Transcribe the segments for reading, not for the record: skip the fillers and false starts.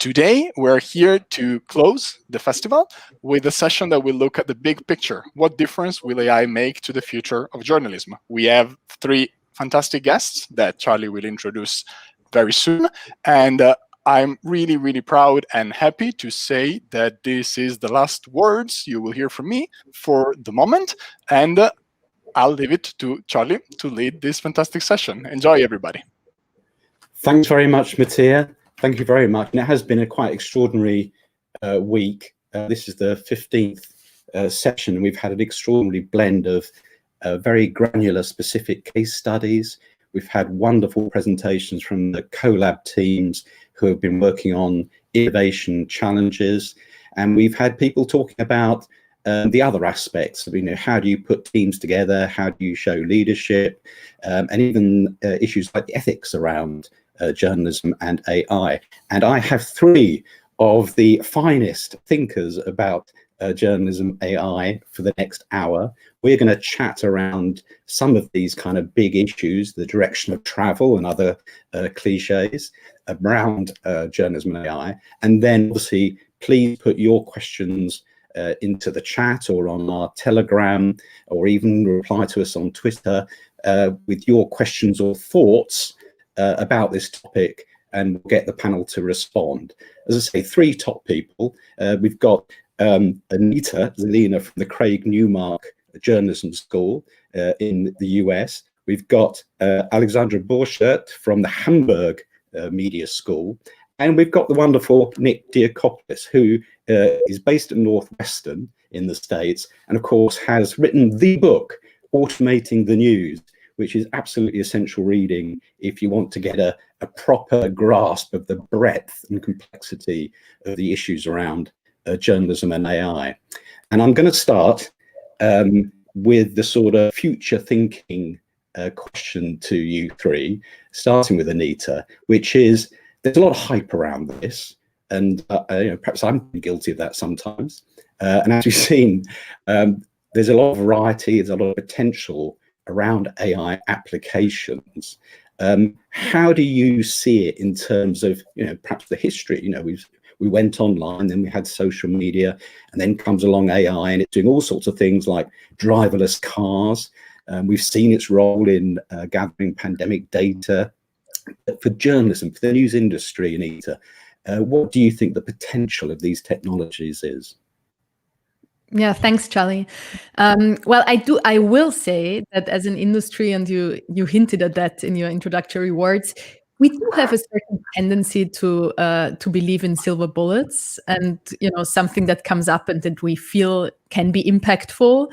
Today, we're here to close the festival with a session that will look at the big picture. What difference will AI make to the future of journalism? We have three fantastic guests that Charlie will introduce very soon. And I'm really, really proud and happy to say that this is the last words you will hear from me for the moment. And I'll leave it to Charlie to lead this fantastic session. Enjoy, everybody. Thanks very much, Mattia. Thank you very much. And it has been a quite extraordinary week. This is the 15th session. We've had an extraordinary blend of very granular specific case studies. We've had wonderful presentations from the CoLab teams who have been working on innovation challenges. And we've had people talking about the other aspects of, how do you put teams together? How do you show leadership? And even issues like ethics around journalism and AI. And I have three of the finest thinkers about journalism AI for the next hour. We're going to chat around some of these kind of big issues, the direction of travel and other cliches around journalism and AI. And then obviously, please put your questions into the chat or on our Telegram, or even reply to us on Twitter with your questions or thoughts about this topic, and we'll get the panel to respond. As I say, three top people. We've got Anita, Zielina from the Craig Newmark Journalism School in the US. We've got Alexandra Borchardt from the Hamburg Media School. And we've got the wonderful Nick Diakopoulos, who is based at Northwestern in the States, and of course has written the book, Automating the News, which is absolutely essential reading if you want to get a proper grasp of the breadth and complexity of the issues around journalism and AI. And I'm going to start with the sort of future thinking question to you three, starting with Anita, which is, there's a lot of hype around this, and perhaps I'm guilty of that sometimes. And as we've seen, there's a lot of variety, there's a lot of potential around AI applications. How do you see it in terms of, perhaps the history? We went online, then we had social media, and then comes along AI, and it's doing all sorts of things like driverless cars. We've seen its role in gathering pandemic data. But for journalism, for the news industry, Anita, what do you think the potential of these technologies is? Yeah, thanks, Charlie. Well, I will say that as an industry, and you hinted at that in your introductory words, we do have a certain tendency to believe in silver bullets, and something that comes up and that we feel can be impactful,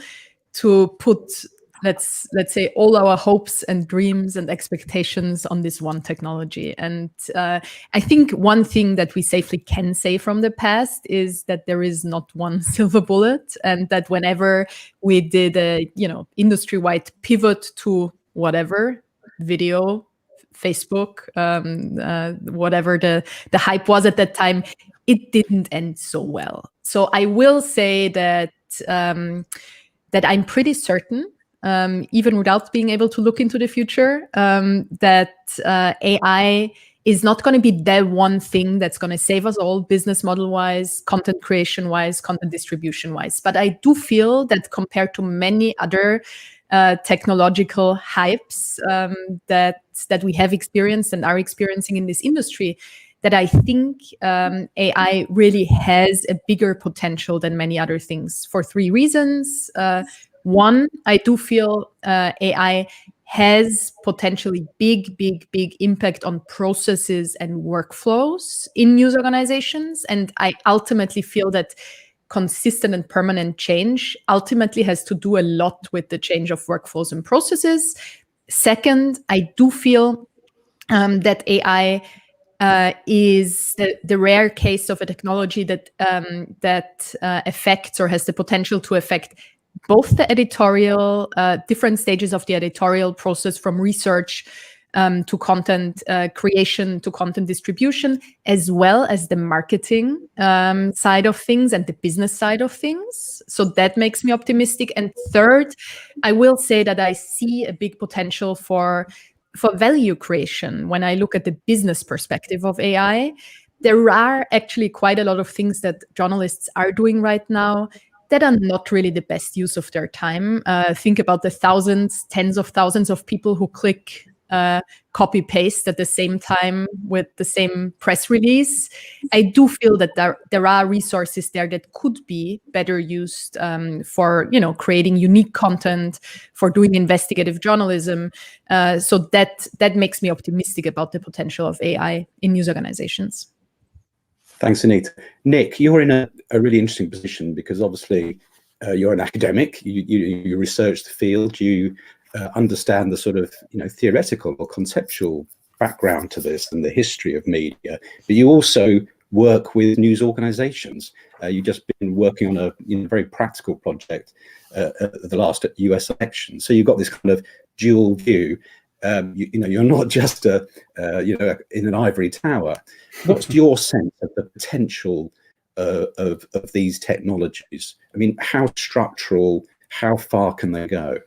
to put let's say all our hopes and dreams and expectations on this one technology. And I think one thing that we safely can say from the past is that there is not one silver bullet, and that whenever we did a industry-wide pivot to whatever, video, Facebook, whatever the hype was at that time, it didn't end so well. So I will say that that I'm pretty certain, even without being able to look into the future, that AI is not going to be the one thing that's going to save us all, business model-wise, content creation-wise, content distribution-wise. But I do feel that compared to many other technological hypes that we have experienced and are experiencing in this industry, that I think AI really has a bigger potential than many other things, for three reasons. One, I do feel AI has potentially big impact on processes and workflows in news organizations. And I ultimately feel that consistent and permanent change ultimately has to do a lot with the change of workflows and processes. Second, I do feel that AI is the rare case of a technology that affects or has the potential to affect both the editorial, different stages of the editorial process, from research to content creation to content distribution, as well as the marketing side of things and the business side of things. So that makes me optimistic. And third, I will say that I see a big potential for value creation when I look at the business perspective of AI. there are actually quite a lot of things that journalists are doing right now that are not really the best use of their time. Think about the thousands, tens of thousands of people who click copy paste at the same time with the same press release. I do feel that there are resources there that could be better used for creating unique content, for doing investigative journalism. So that makes me optimistic about the potential of AI in news organizations. Thanks, Anita. Nick, you're in a really interesting position because obviously you're an academic. You research the field. You understand the sort of theoretical or conceptual background to this and the history of media, but you also work with news organizations. You've just been working on a very practical project at the last US election. So you've got this kind of dual view. You're not just in an ivory tower. What's your sense of the potential of these technologies? I mean, how structural? How far can they go?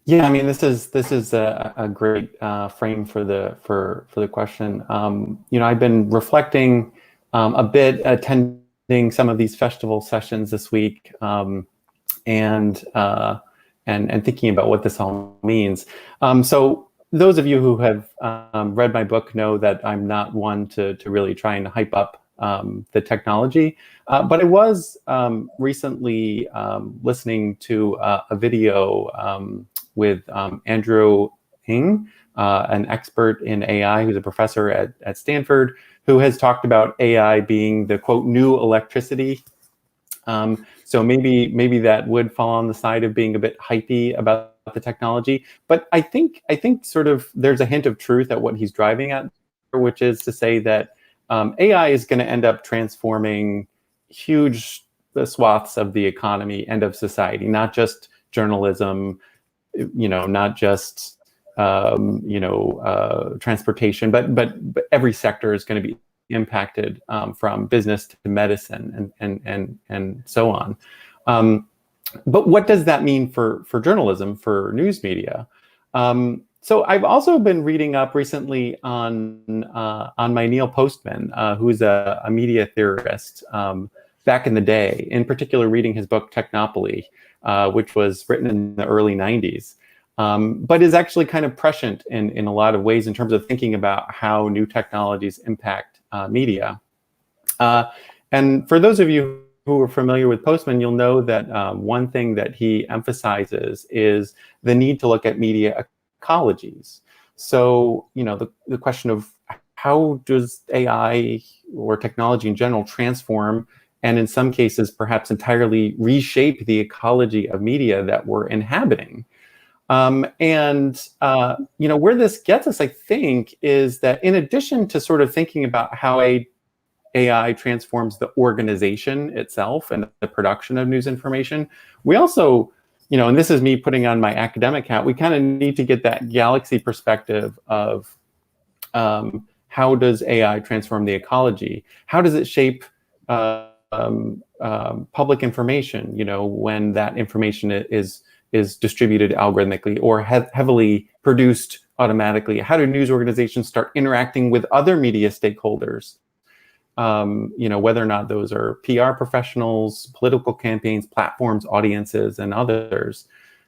Yeah, I mean, this is a great frame for the question. I've been reflecting a bit, attending some of these festival sessions this week, and thinking about what this all means. So those of you who have read my book know that I'm not one to really try and hype up the technology, but I was recently listening to a video with Andrew Ng, an expert in AI who's a professor at Stanford, who has talked about AI being the, quote, new electricity. So maybe that would fall on the side of being a bit hypey about the technology. But I think sort of there's a hint of truth at what he's driving at, which is to say that AI is going to end up transforming huge swaths of the economy and of society, not just journalism, not just transportation, but every sector is going to be impacted, from business to medicine and so on. But what does that mean for journalism, for news media? So I've also been reading up recently on my Neil Postman, who's a media theorist back in the day, in particular reading his book Technopoly, which was written in the early 90s, but is actually kind of prescient in a lot of ways in terms of thinking about how new technologies impact media. And for those of you who are familiar with Postman, you'll know that one thing that he emphasizes is the need to look at media ecologies. So, the question of how does AI or technology in general transform, and in some cases perhaps entirely reshape, the ecology of media that we're inhabiting? Where this gets us, I think, is that in addition to sort of thinking about how AI transforms the organization itself and the production of news information, we also, and this is me putting on my academic hat, we kind of need to get that galaxy perspective of how does AI transform the ecology? How does it shape public information, when that information is distributed algorithmically or heavily produced automatically? How do news organizations start interacting with other media stakeholders? Whether or not those are PR professionals, political campaigns, platforms, audiences, and others.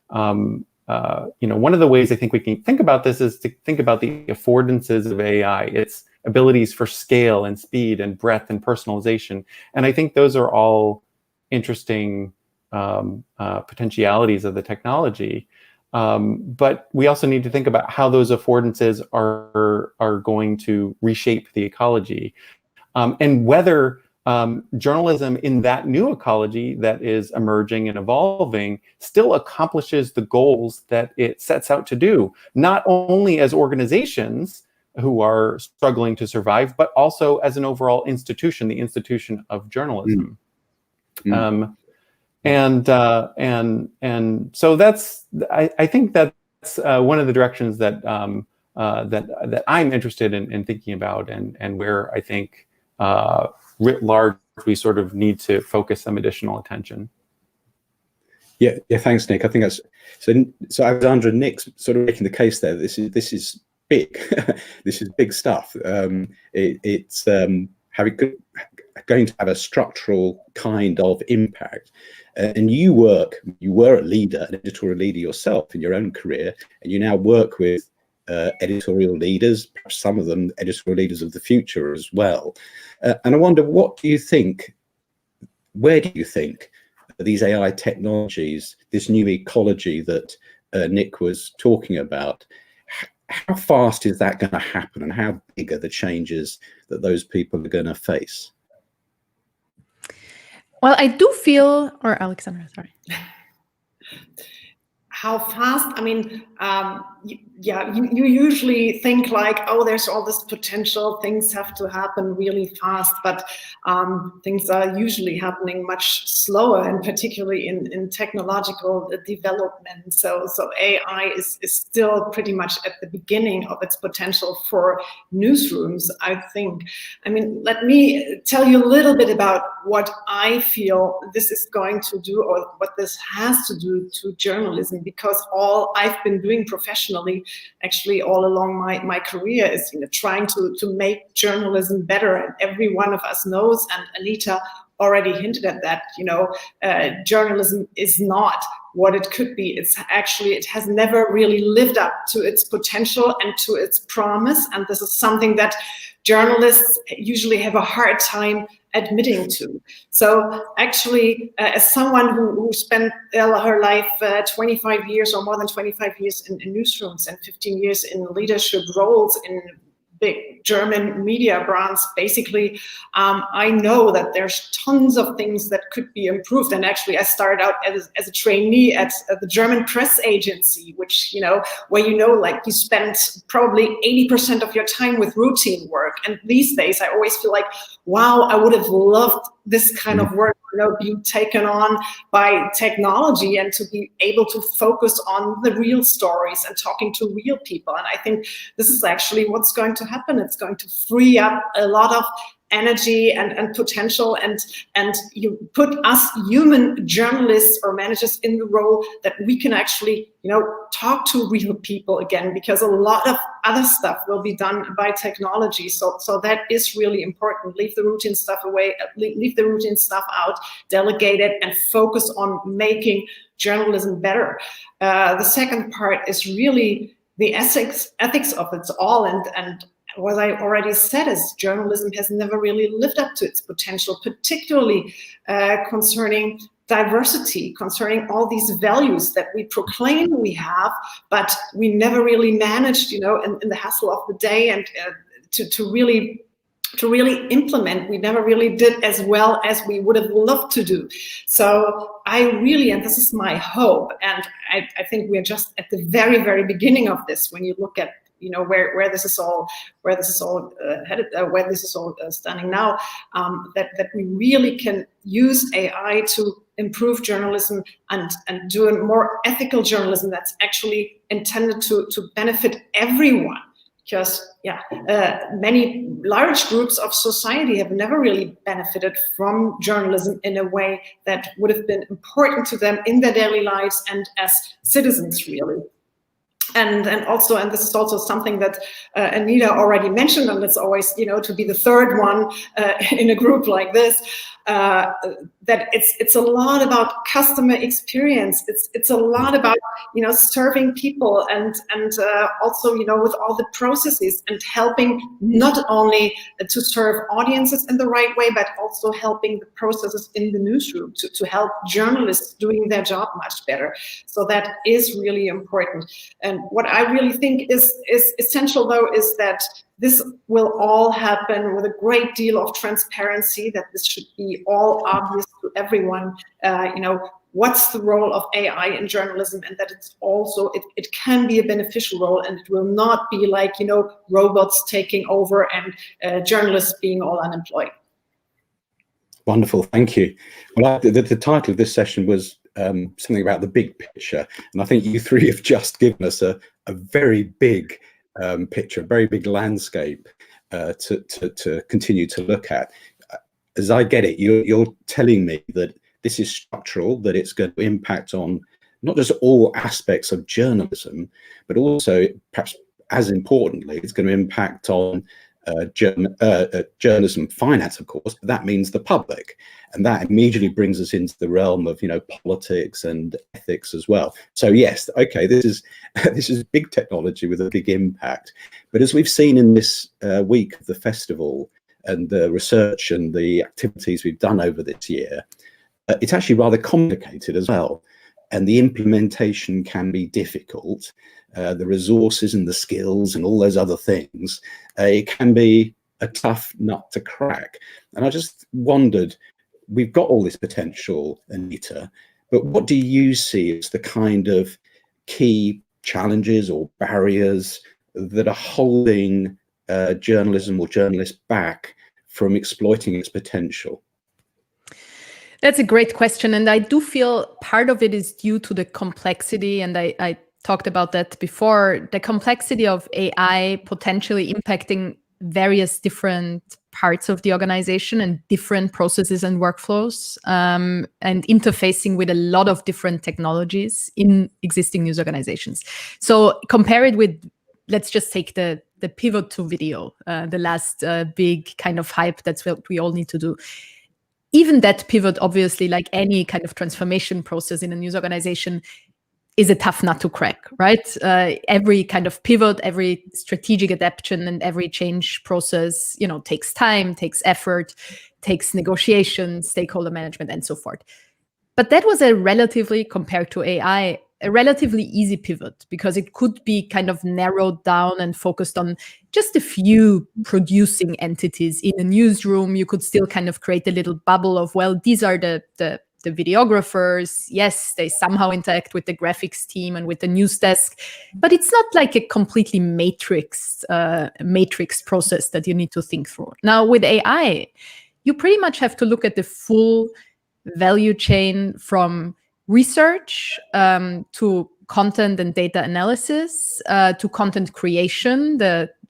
One of the ways I think we can think about this is to think about the affordances of AI, its abilities for scale and speed and breadth and personalization. And I think those are all interesting potentialities of the technology. But we also need to think about how those affordances are going to reshape the ecology. And whether journalism in that new ecology that is emerging and evolving still accomplishes the goals that it sets out to do, not only as organizations who are struggling to survive, but also as an overall institution, the institution of journalism. And so I think that's one of the directions that that I'm interested in thinking about, and where I think writ large we sort of need to focus some additional attention. Yeah, thanks, Nick. I think that's so. Alexandra, Nick's sort of making the case there. This is big. This is big stuff. It's going to have a structural kind of impact. And you were a leader, an editorial leader yourself in your own career, and you now work with editorial leaders, perhaps some of them editorial leaders of the future as well. And I wonder, where do you think these AI technologies, this new ecology that Nick was talking about, how fast is that going to happen, and how big are the changes that those people are going to face? Well, I do feel, or Alexandra, sorry. How fast? I mean, you usually think like, oh, there's all this potential, things have to happen really fast, but things are usually happening much slower, and particularly in technological development. So AI is still pretty much at the beginning of its potential for newsrooms, I think. I mean, let me tell you a little bit about what I feel this is going to do, or what this has to do to journalism, because all I've been doing professionally, actually all along my career, is trying to make journalism better. And every one of us knows, and Anita already hinted at that, journalism is not what it could be. It has never really lived up to its potential and to its promise. And this is something that journalists usually have a hard time admitting to. So actually, as someone who spent her life 25 years or more than 25 years in newsrooms and 15 years in leadership roles in big German media brands, basically, I know that there's tons of things that could be improved. And actually, I started out as a trainee at the German press agency, which, where, like, you spend probably 80% of your time with routine work. And these days, I always feel like, wow, I would have loved this kind of work, being taken on by technology, and to be able to focus on the real stories and talking to real people. And I think this is actually what's going to happen. It's going to free up a lot of energy and potential, and you put us human journalists or managers in the role that we can actually talk to real people again, because a lot of other stuff will be done by technology. So that is really important. Leave the routine stuff away, leave the routine stuff out, delegate it, and focus on making journalism better. The second part is really the ethics of it all, and what I already said is journalism has never really lived up to its potential, particularly concerning diversity, concerning all these values that we proclaim we have, but we never really managed, in the hassle of the day and to really implement. We never really did as well as we would have loved to do. So I really, and this is my hope, and I think we're just at the very, very beginning of this, when you look at where this is all headed, where this is all standing now, that we really can use AI to improve journalism and do a more ethical journalism that's actually intended to benefit everyone. Because many large groups of society have never really benefited from journalism in a way that would have been important to them in their daily lives and as citizens, really. And this is also something that Anita already mentioned, and it's always, to be the third one in a group like this, that it's a lot about customer experience. It's a lot about, serving people and also, with all the processes, and helping not only to serve audiences in the right way, but also helping the processes in the newsroom to help journalists doing their job much better. So that is really important. And what I really think is essential, though, is that this will all happen with a great deal of transparency, that this should be all obvious to everyone, what's the role of AI in journalism, and that it's also, it can be a beneficial role, and it will not be like, robots taking over and journalists being all unemployed. Wonderful, thank you. Well, the title of this session was something about the big picture, and I think you three have just given us a very big picture, a very big landscape to continue to look at. As I get it, you're telling me that this is structural, that it's going to impact on not just all aspects of journalism, but also perhaps as importantly, it's going to impact on journalism finance, of course, but that means the public. And that immediately brings us into the realm of, politics and ethics as well. So yes, okay, this is big technology with a big impact. But as we've seen in this week of the festival and the research and the activities we've done over this year, it's actually rather complicated as well. And the implementation can be difficult. The resources and the skills and all those other things, it can be a tough nut to crack. And I just wondered, we've got all this potential, Anita, but what do you see as the kind of key challenges or barriers that are holding journalism or journalists back from exploiting its potential? That's a great question. And I do feel part of it is due to the complexity. And I talked about that before, the complexity of AI potentially impacting various different parts of the organization and different processes and workflows, and interfacing with a lot of different technologies in existing news organizations. So compare it with, let's just take the pivot to video, the last big kind of hype. That's what we all need to do. Even that pivot, obviously, like any kind of transformation process in a news organization, is a tough nut to crack, right? Every kind of pivot, every strategic adaptation, and every change process, takes time, takes effort, takes negotiation, stakeholder management, and so forth. But that was compared to AI, a relatively easy pivot, because it could be kind of narrowed down and focused on just a few producing entities in a newsroom. You could still kind of create a little bubble of, well, these are the videographers. Yes, they somehow interact with the graphics team and with the news desk, but it's not like a completely matrix process that you need to think through. Now with AI, you pretty much have to look at the full value chain, from research to content and data analysis, to content creation,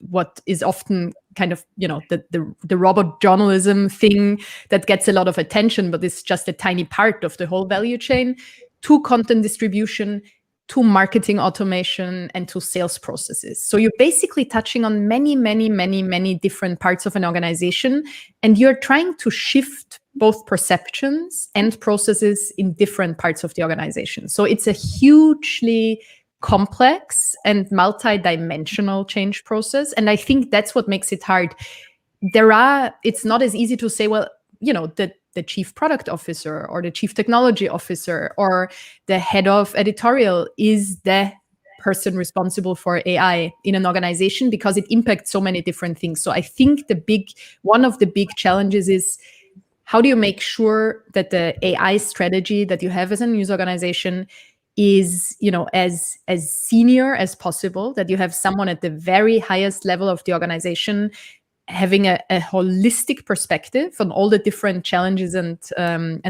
what is often kind of, the robot journalism thing that gets a lot of attention, but it's just a tiny part of the whole value chain, to content distribution, to marketing automation, and to sales processes. So you're basically touching on many, many, many, many different parts of an organization, and you're trying to shift both perceptions and processes in different parts of the organization. So it's a hugely complex and multi-dimensional change process. And I think that's what makes it hard. It's not as easy to say, well, the chief product officer or the chief technology officer or the head of editorial is the person responsible for AI in an organization, because it impacts so many different things. So I think one of the big challenges is, how do you make sure that the AI strategy that you have as a news organization is, as senior as possible, that you have someone at the very highest level of the organization having a holistic perspective on all the different challenges and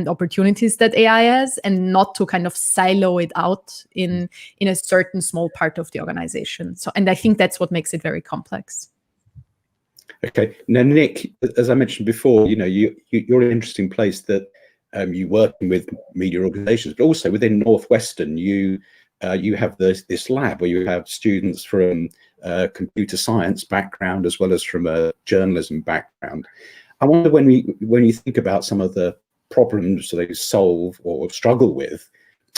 opportunities that AI has, and not to kind of silo it out in a certain small part of the organization. So, and I think that's what makes it very complex. Okay. Now, Nick, as I mentioned before, you're in an interesting place that you're working with media organizations, but also within Northwestern, you have this lab where you have students from computer science background as well as from a journalism background. I wonder, when you think about some of the problems they solve or struggle with,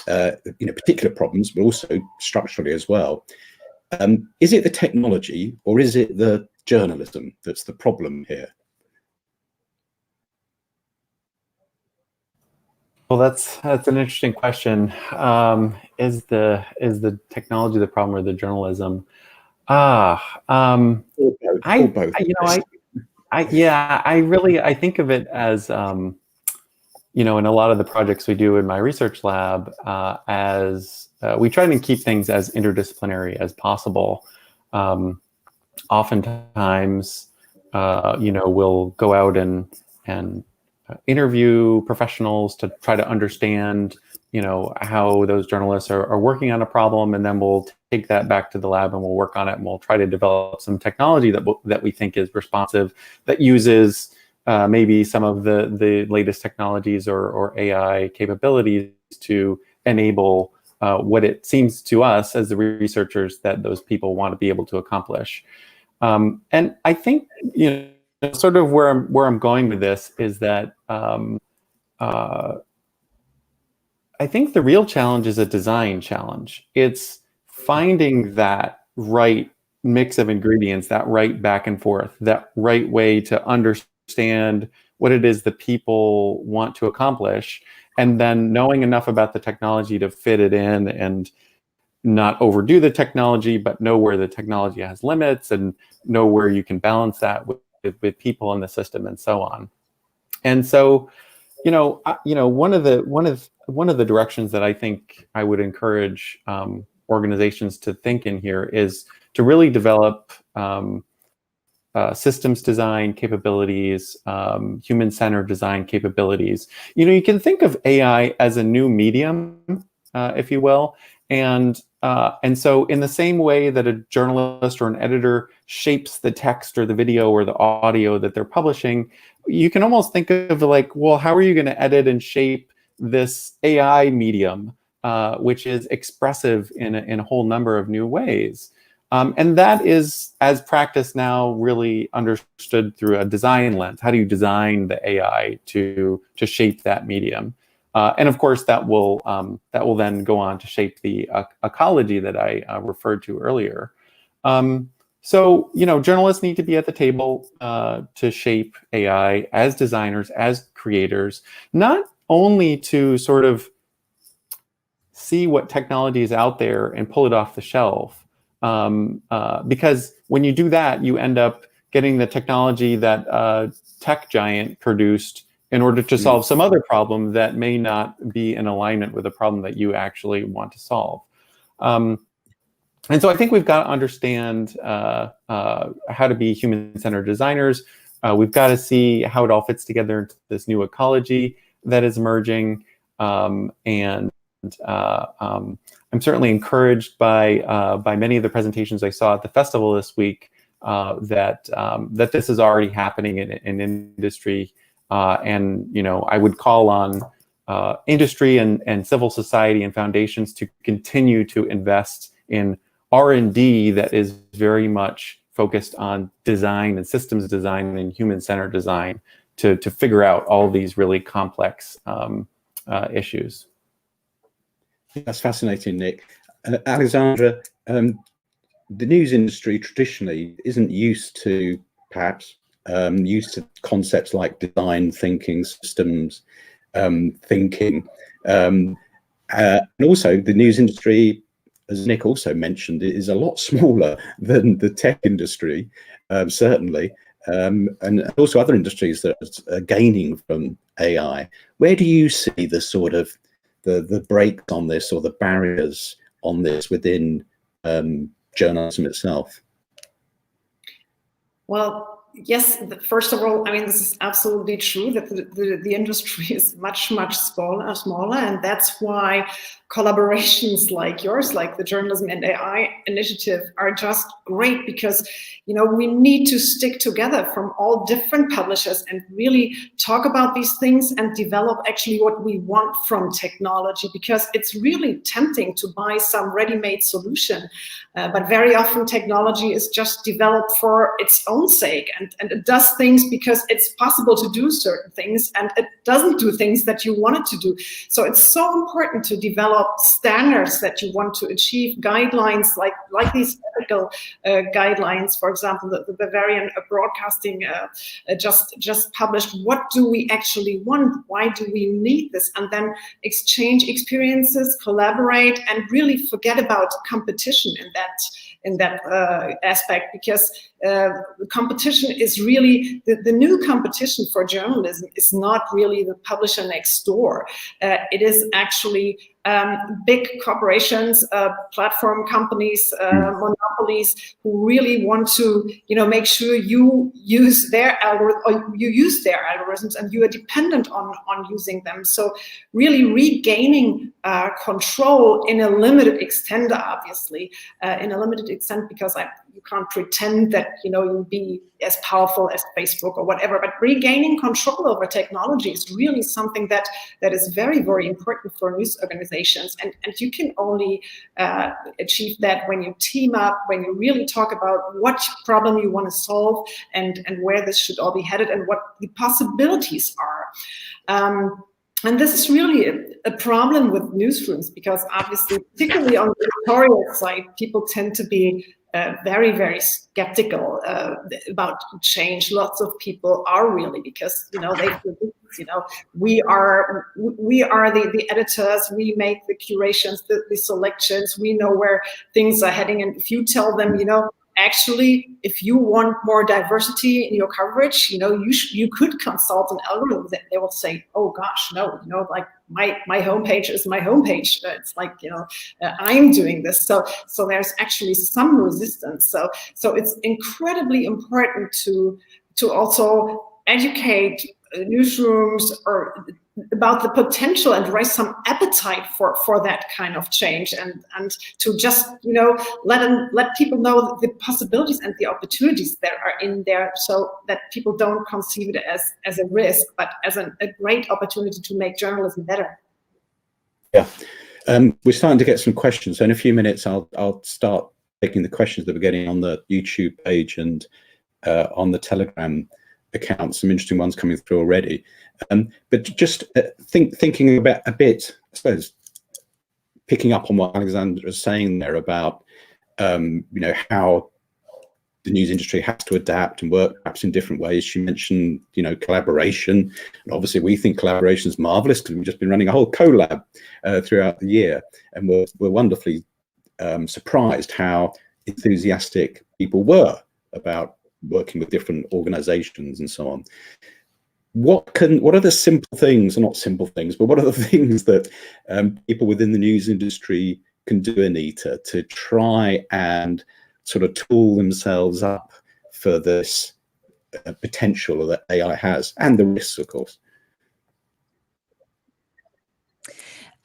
particular problems, but also structurally as well, is it the technology or is it the journalism that's the problem here? Well, that's an interesting question. Is the technology the problem or the journalism? Or both. I think of it as, in a lot of the projects we do in my research lab, as we try to keep things as interdisciplinary as possible. Oftentimes, we'll go out and interview professionals to try to understand, how those journalists are working on a problem, and then we'll take that back to the lab and we'll work on it, and we'll try to develop some technology that we think is responsive, that uses maybe some of the latest technologies or AI capabilities to enable what it seems to us as the researchers that those people want to be able to accomplish. And I think, sort of where I'm going with this is that I think the real challenge is a design challenge. It's finding that right mix of ingredients, that right back and forth, that right way to understand what it is that people want to accomplish, and then knowing enough about the technology to fit it in and not overdo the technology, but know where the technology has limits and know where you can balance that with people in the system and so on. And so, one of the directions that I think I would encourage organizations to think in here is to really develop systems design capabilities, human-centered design capabilities. You can think of AI as a new medium, if you will, and so in the same way that a journalist or an editor shapes the text or the video or the audio that they're publishing, you can almost think of like, well, how are you going to edit and shape this AI medium, which is expressive in a whole number of new ways? And that is, as practiced now, really understood through a design lens. How do you design the AI to shape that medium? And of course, that will then go on to shape the ecology that I referred to earlier. So, journalists need to be at the table to shape AI as designers, as creators, not only to sort of see what technology is out there and pull it off the shelf, because when you do that, you end up getting the technology that a tech giant produced in order to solve some other problem that may not be in alignment with the problem that you actually want to solve. And so I think we've got to understand how to be human-centered designers. We've got to see how it all fits together into this new ecology that is emerging. And I'm certainly encouraged by many of the presentations I saw at the festival this week that this is already happening in industry. And I would call on industry and civil society and foundations to continue to invest in R&D that is very much focused on design and systems design and human-centered design to figure out all these really complex issues. That's fascinating, Nick. Alexandra, the news industry traditionally isn't used to, perhaps, used to concepts like design thinking, systems thinking. And also the news industry, as Nick also mentioned, it is a lot smaller than the tech industry, certainly, and also other industries that are gaining from AI. Where do you see the sort of the brakes on this, or the barriers on this within journalism itself? Well, yes, first of all, I mean, this is absolutely true that the industry is much smaller, and that's why collaborations like yours, like the JournalismAI initiative, are just great, because we need to stick together from all different publishers and really talk about these things and develop actually what we want from technology, because it's really tempting to buy some ready-made solution, but very often technology is just developed for its own sake, and it does things because it's possible to do certain things, and it doesn't do things that you want it to do. So it's so important to develop standards that you want to achieve, guidelines like these ethical guidelines. For example, the Bavarian Broadcasting just published, what do we actually want? Why do we need this? And then exchange experiences, collaborate, and really forget about competition in that aspect, because the competition is really the new competition for journalism is not really the publisher next door. It is actually big corporations, platform companies, monopolies, who really want to, make sure you use their algorithm, or you use their algorithms, and you are dependent on using them. So really regaining control in a limited extent, obviously, in a limited extent, because you can't pretend that you'll be as powerful as Facebook or whatever. But regaining control over technology is really something that is very, very important for news organizations, and you can only achieve that when you team up, when you really talk about what problem you want to solve and where this should all be headed and what the possibilities are. And this is really a problem with newsrooms, because obviously, particularly on the editorial side, people tend to be very, very skeptical about change. Lots of people are really, because we are the editors, we make the curations, the selections, we know where things are heading, and if you tell them, actually, if you want more diversity in your coverage, you could consult an algorithm that they will say, oh gosh, no, like my homepage is my homepage. It's like, I'm doing this. So there's actually some resistance. So it's incredibly important to also educate newsrooms or about the potential and raise some appetite for that kind of change, and to just let people know the possibilities and the opportunities that are in there, so that people don't conceive it as a risk, but as a great opportunity to make journalism better. Yeah, we're starting to get some questions, so in a few minutes I'll start taking the questions that we're getting on the YouTube page and on the Telegram account. Some interesting ones coming through already. But just thinking about a bit, I suppose, picking up on what Alexandra was saying there about, how the news industry has to adapt and work perhaps in different ways. She mentioned, collaboration. And obviously we think collaboration is marvelous, because we've just been running a whole collab throughout the year. And we're wonderfully surprised how enthusiastic people were about working with different organizations and so on. What are the simple things, or not simple things, but what are the things that people within the news industry can do, Anita, to try and sort of tool themselves up for this potential that AI has, and the risks, of course?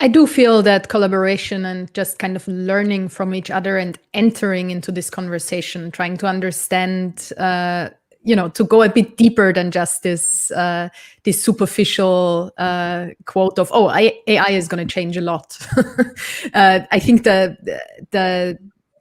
I do feel that collaboration and just kind of learning from each other and entering into this conversation, trying to understand, to go a bit deeper than just this superficial quote of, oh, AI is going to change a lot. I think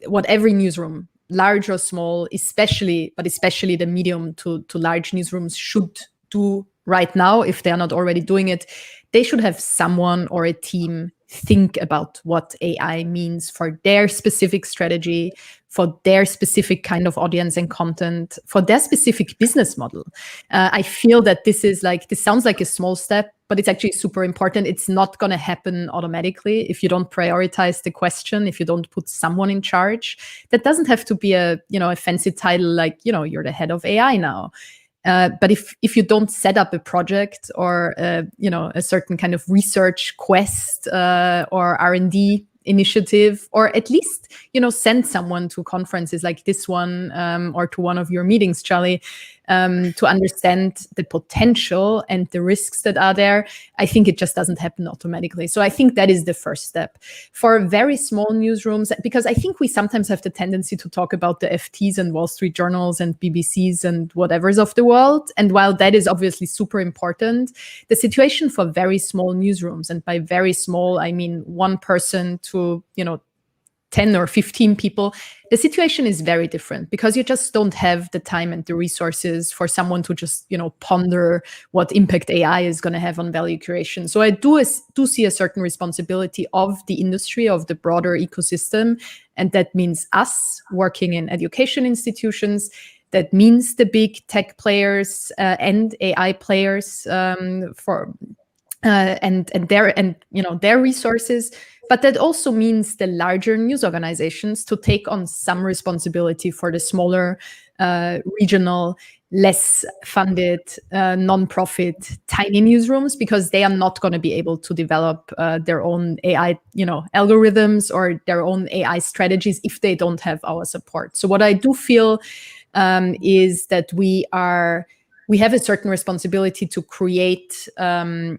what every newsroom, large or small, especially the medium to large newsrooms should do right now, if they are not already doing it, they should have someone or a team think about what AI means for their specific strategy, for their specific kind of audience and content, for their specific business model. I feel that this sounds like a small step, but it's actually super important. It's not going to happen automatically if you don't prioritize the question, if you don't put someone in charge. That doesn't have to be a fancy title like, you're the head of AI now. But if you don't set up a project or a certain kind of research quest or R&D initiative, or at least send someone to conferences like this one or to one of your meetings, Charlie, to understand the potential and the risks that are there, I think it just doesn't happen automatically. So I think that is the first step. For very small newsrooms, because I think we sometimes have the tendency to talk about the FTs and Wall Street Journals and BBCs and whatever's of the world. And while that is obviously super important, the situation for very small newsrooms, and by very small, I mean one person to, 10 or 15 people, the situation is very different, because you just don't have the time and the resources for someone to just, ponder what impact AI is going to have on value creation. So I do see a certain responsibility of the industry, of the broader ecosystem. And that means us working in education institutions. That means the big tech players and AI players and their resources. But that also means the larger news organizations to take on some responsibility for the smaller, regional, less funded, non-profit, tiny newsrooms, because they are not going to be able to develop their own AI, algorithms or their own AI strategies if they don't have our support. So what I do feel is that we have a certain responsibility to create a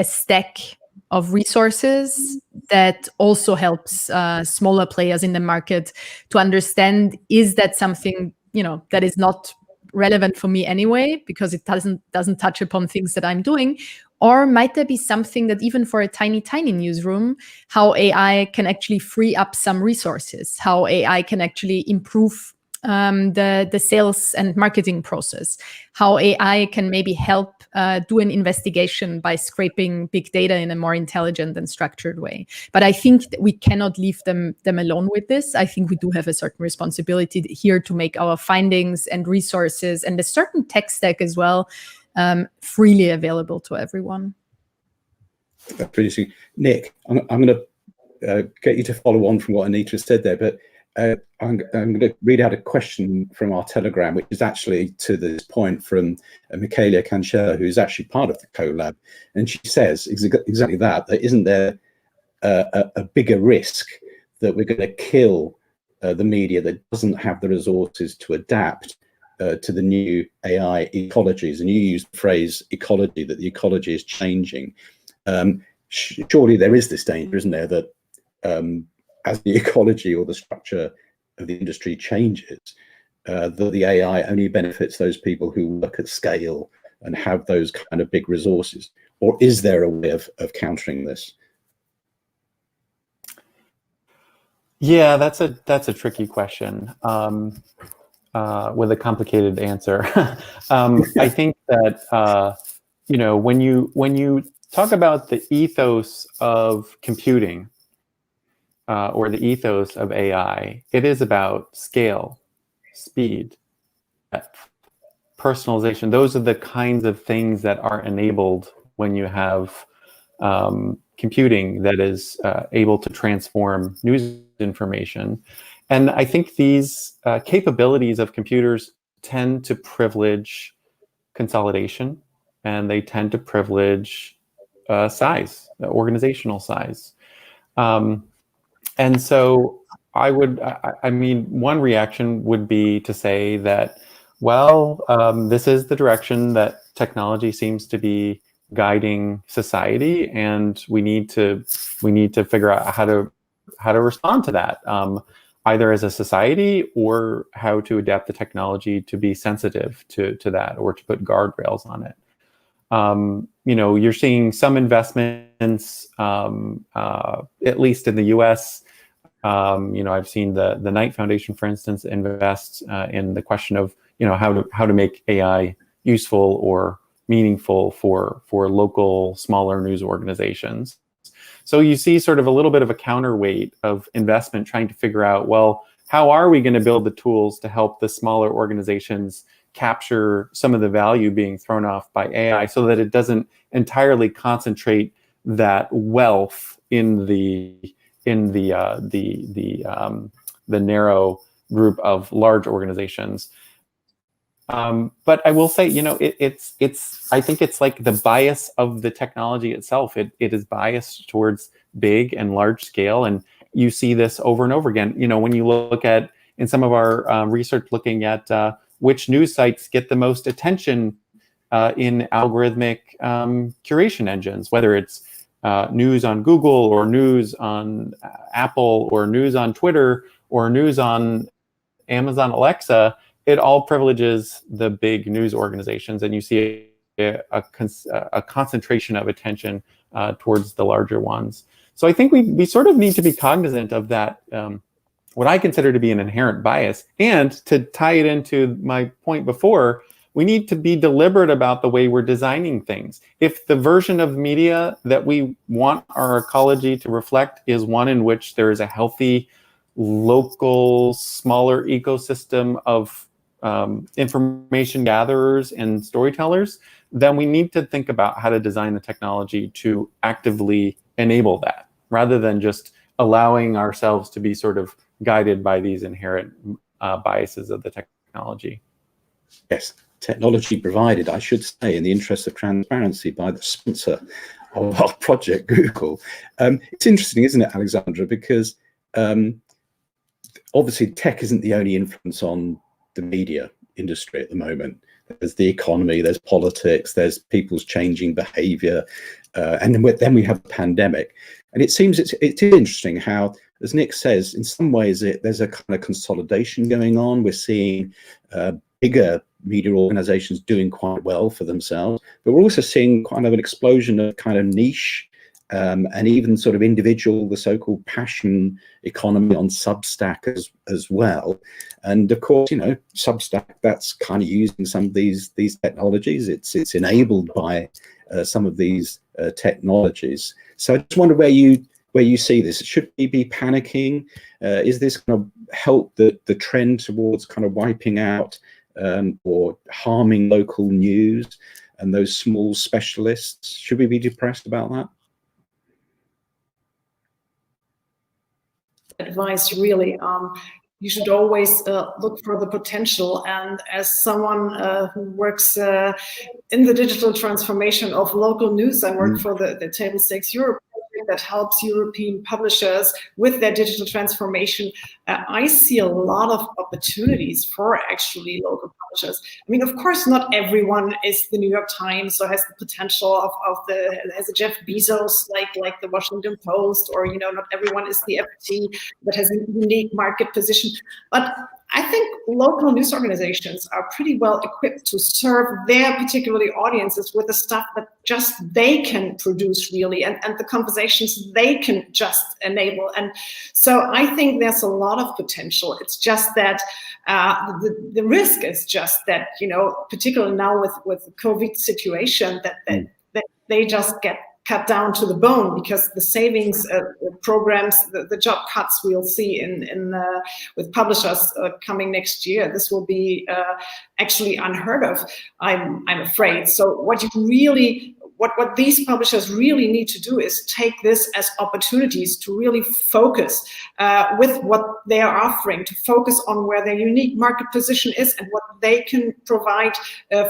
stack of resources that also helps smaller players in the market to understand, is that something, you know, that is not relevant for me anyway because it doesn't touch upon things that I'm doing? Or might there be something that even for a tiny newsroom, how AI can actually free up some resources, how AI can actually improve the sales and marketing process, how AI can maybe help do an investigation by scraping big data in a more intelligent and structured way. But I think that we cannot leave them alone with this. I think we do have a certain responsibility here to make our findings and resources and a certain tech stack as well freely available to everyone. That's really sweet. Nick, I'm going to get you to follow on from what Anita said there, but I'm going to read out a question from our Telegram, which is actually to this point from Michaela Cancella, who is actually part of the collab. And she says exactly that isn't there a bigger risk that we're going to kill the media that doesn't have the resources to adapt to the new AI ecologies? And you used the phrase ecology, that the ecology is changing. Surely there is this danger, isn't there, that as the ecology or the structure of the industry changes, that the AI only benefits those people who work at scale and have those kind of big resources? Or is there a way of countering this? Yeah, that's a tricky question with a complicated answer. I think that you know, when you talk about the ethos of computing or the ethos of AI, it is about scale, speed, personalization. Those are the kinds of things that are enabled when you have computing that is able to transform news information. And I think these capabilities of computers tend to privilege consolidation, and they tend to privilege size, organizational size. And so I mean, one reaction would be to say that, well, this is the direction that technology seems to be guiding society, and we need to figure out how to respond to that, either as a society or how to adapt the technology to be sensitive to that, or to put guardrails on it. You know, you're seeing some investments, at least in the US. You know, I've seen the Knight Foundation, for instance, invest in the question of, you know, how to make AI useful or meaningful for local smaller news organizations. So you see sort of a little bit of a counterweight of investment trying to figure out, well, how are we going to build the tools to help the smaller organizations capture some of the value being thrown off by AI so that it doesn't entirely concentrate that wealth in the narrow group of large organizations. But I will say, you know, I think it's like the bias of the technology itself. It is biased towards big and large scale, and you see this over and over again. You know, when you look at, in some of our research looking at which news sites get the most attention in algorithmic curation engines, whether it's news on Google or news on Apple or news on Twitter or news on Amazon Alexa, it all privileges the big news organizations, and you see a concentration of attention towards the larger ones. So I think we sort of need to be cognizant of that, what I consider to be an inherent bias. And to tie it into my point before, we need to be deliberate about the way we're designing things. If the version of media that we want our ecology to reflect is one in which there is a healthy, local, smaller ecosystem of information gatherers and storytellers, then we need to think about how to design the technology to actively enable that, rather than just allowing ourselves to be sort of guided by these inherent biases of the technology. Yes, technology provided, I should say, in the interest of transparency, by the sponsor of our project, Google. It's interesting, isn't it, Alexandra? Because obviously tech isn't the only influence on the media industry at the moment. There's the economy, there's politics, there's people's changing behavior, and then we have a pandemic. And it seems it is interesting how, as Nick says, in some ways there's a kind of consolidation going on. We're seeing bigger media organizations doing quite well for themselves, but we're also seeing kind of an explosion of kind of niche and even sort of individual, the so-called passion economy on Substack as well. And of course, you know, Substack, that's kind of using some of these technologies. It's enabled by some of these technologies. So I just wonder where you see this. Should we be panicking? Is this going to help the trend towards kind of wiping out or harming local news and those small specialists? Should we be depressed about that? Advice, really. You should always look for the potential. And as someone who works in the digital transformation of local news, I work for the Table Stakes Europe project that helps European publishers with their digital transformation. I see a lot of opportunities for actually local publishers. I mean, of course, not everyone is the New York Times or has the potential has a Jeff Bezos like the Washington Post, or, you know, not everyone is the FT that has a unique market position. But I think local news organizations are pretty well equipped to serve their particular audiences with the stuff that just they can produce, really, and the conversations they can just enable. And so I think there's a lot of potential. It's just that the risk is just that, you know, particularly now with the COVID situation, that they just get cut down to the bone, because the savings programs, the job cuts we'll see with publishers coming next year, this will be actually unheard of, I'm afraid. So what these publishers really need to do is take this as opportunities to really focus with what they are offering, to focus on where their unique market position is and what they can provide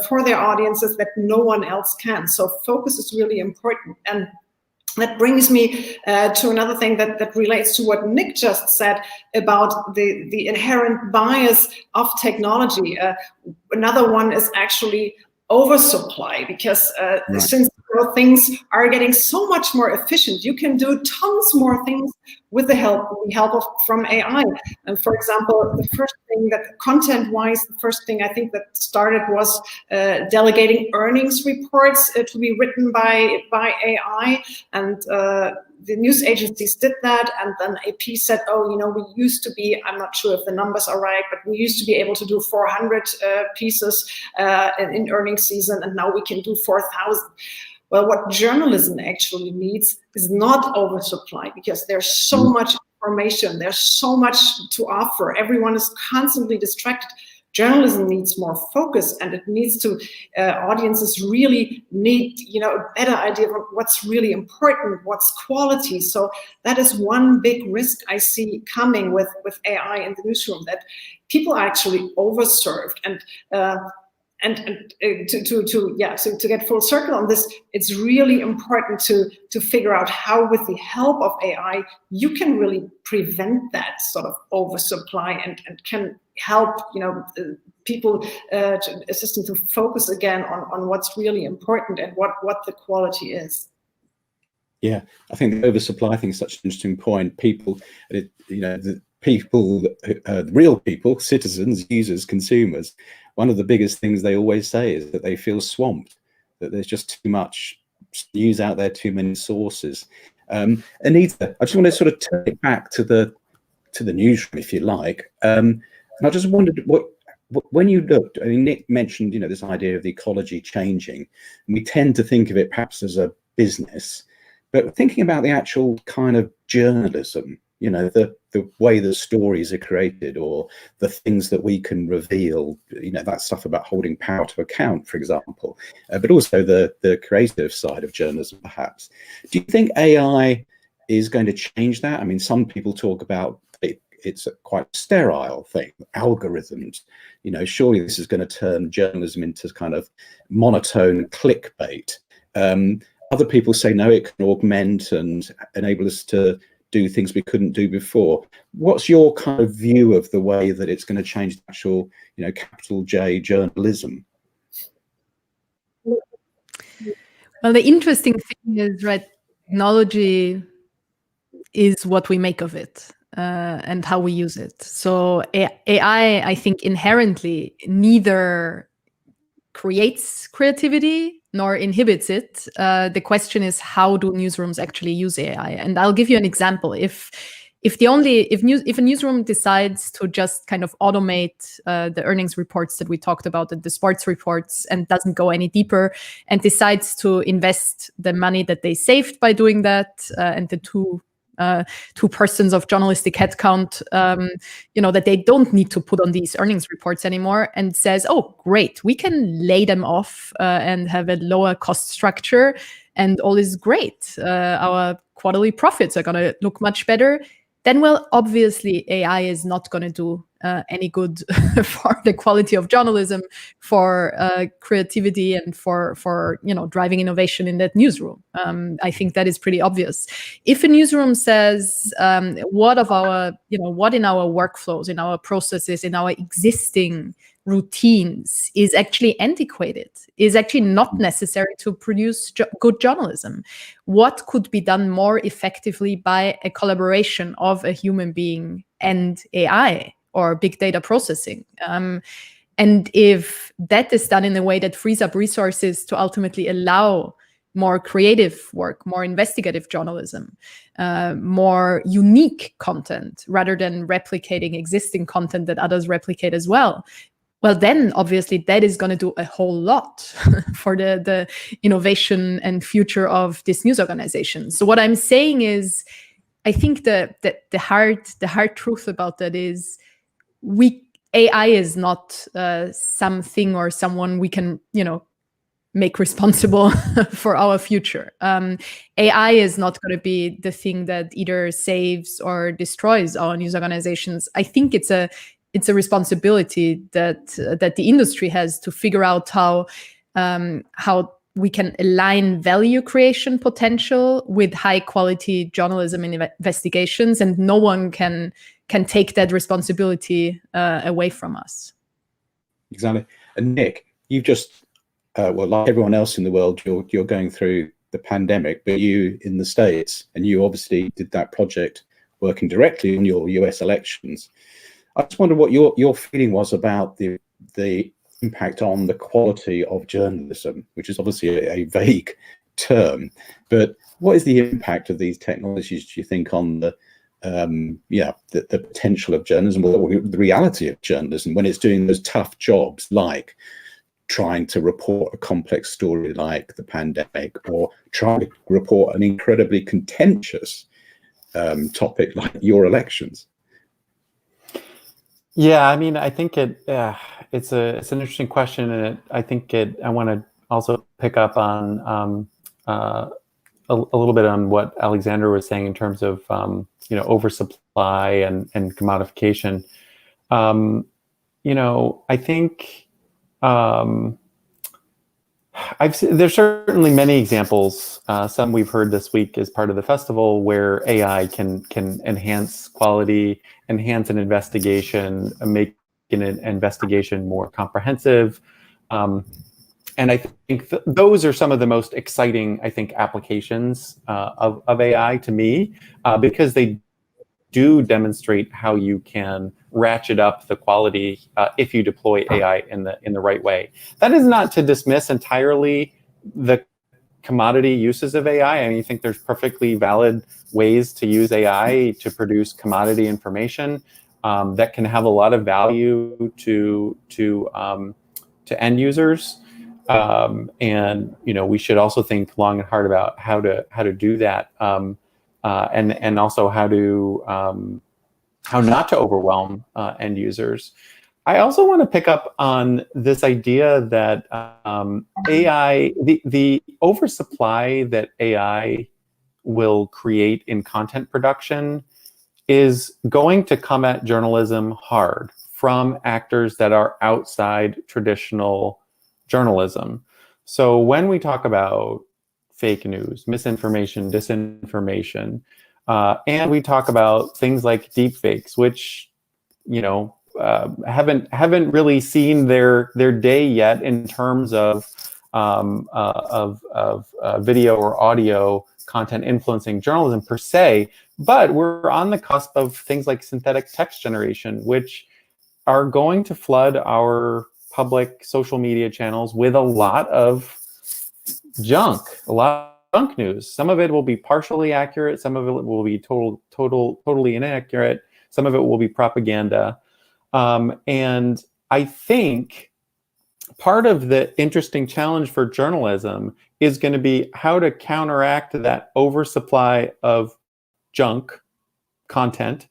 for their audiences that no one else can. So focus is really important. And that brings me to another thing that relates to what Nick just said about the inherent bias of technology. Another one is actually oversupply, because since things are getting so much more efficient, you can do tons more things with the help from AI. And for example, the first thing that content-wise, the first thing I think that started was delegating earnings reports to be written by AI, and the news agencies did that, and then AP said, oh, you know, we used to be, I'm not sure if the numbers are right, but we used to be able to do 400 pieces in earnings season, and now we can do 4,000. Well, what journalism actually needs is not oversupply, because there's so much information, there's so much to offer. Everyone is constantly distracted. Journalism needs more focus, and it needs to, audiences really need, you know, a better idea of what's really important, what's quality. So that is one big risk I see coming with AI in the newsroom, that people are actually overserved. And to get full circle on this, it's really important to figure out how, with the help of AI, you can really prevent that sort of oversupply and can help, you know, people, assist them to focus again on what's really important and what the quality is. Yeah, I think the oversupply thing is such an interesting point. People, you know, the people, real people, citizens, users, consumers, one of the biggest things they always say is that they feel swamped, that there's just too much news out there, too many sources. Anita, I just want to sort of turn it back to the newsroom, if you like. And I just wondered, when you looked, I mean, Nick mentioned, you know, this idea of the ecology changing, and we tend to think of it perhaps as a business, but thinking about the actual kind of journalism, you know, the way the stories are created, or the things that we can reveal, you know, that stuff about holding power to account, for example, but also the creative side of journalism, perhaps. Do you think AI is going to change that? I mean, some people talk about it's a quite sterile thing, algorithms, you know, surely this is going to turn journalism into kind of monotone clickbait. Other people say, no, it can augment and enable us to do things we couldn't do before. What's your kind of view of the way that it's going to change the actual, you know, capital J journalism? Well, the interesting thing is, right, technology is what we make of it and how we use it. So AI, I think, inherently neither creates creativity nor inhibits it. The question is, how do newsrooms actually use AI? And I'll give you an example. If a newsroom decides to just kind of automate the earnings reports that we talked about, and the sports reports, and doesn't go any deeper, and decides to invest the money that they saved by doing that, and the two persons of journalistic headcount, that they don't need to put on these earnings reports anymore, and says, oh, great, we can lay them off and have a lower cost structure, and all is great. Our quarterly profits are going to look much better. Then, well, obviously, AI is not going to do any good for the quality of journalism, for creativity, and for driving innovation in that newsroom. I think that is pretty obvious. If a newsroom says, what in our workflows, in our processes, in our existing routines is actually antiquated, is actually not necessary to produce good journalism. What could be done more effectively by a collaboration of a human being and AI or big data processing? And if that is done in a way that frees up resources to ultimately allow more creative work, more investigative journalism, more unique content, rather than replicating existing content that others replicate as well, well, then obviously that is going to do a whole lot for the innovation and future of this news organization. So what I'm saying is, I think the hard truth about that is, AI is not something or someone we can make responsible for our future. AI is not going to be the thing that either saves or destroys our news organizations. I think it's a responsibility that the industry has to figure out how we can align value creation potential with high quality journalism and investigations, and no one can take that responsibility away from us. Exactly. And Nick, you've just like everyone else in the world, you're going through the pandemic, but you in the States, and you obviously did that project working directly on your US elections. I just wonder what your feeling was about the impact on the quality of journalism, which is obviously a vague term, but what is the impact of these technologies, do you think, on the potential of journalism, or the reality of journalism when it's doing those tough jobs like trying to report a complex story like the pandemic, or trying to report an incredibly contentious topic like your elections? Yeah, I mean, I think it's an interesting question, and I want to also pick up on a little bit on what Alexandra was saying in terms of oversupply and commodification. I think there's certainly many examples. Some we've heard this week as part of the festival, where AI can enhance quality, enhance an investigation, make an investigation more comprehensive. And I think those are some of the most exciting, applications of AI to me, because they do demonstrate how you can ratchet up the quality if you deploy AI in the right way. That is not to dismiss entirely the commodity uses of AI. I mean, I think there's perfectly valid ways to use AI to produce commodity information that can have a lot of value to end users. And we should also think long and hard about how to do that, and also how not to overwhelm end users. I also want to pick up on this idea that AI, the oversupply that AI will create in content production is going to come at journalism hard from actors that are outside traditional journalism. So when we talk about fake news, misinformation, disinformation, and we talk about things like deepfakes, which haven't really seen their day yet in terms of video or audio content influencing journalism per se, but we're on the cusp of things like synthetic text generation, which are going to flood our public social media channels with a lot of junk, a lot of junk news. Some of it will be partially accurate, some of it will be totally inaccurate, some of it will be propaganda. And I think part of the interesting challenge for journalism is going to be how to counteract that oversupply of junk content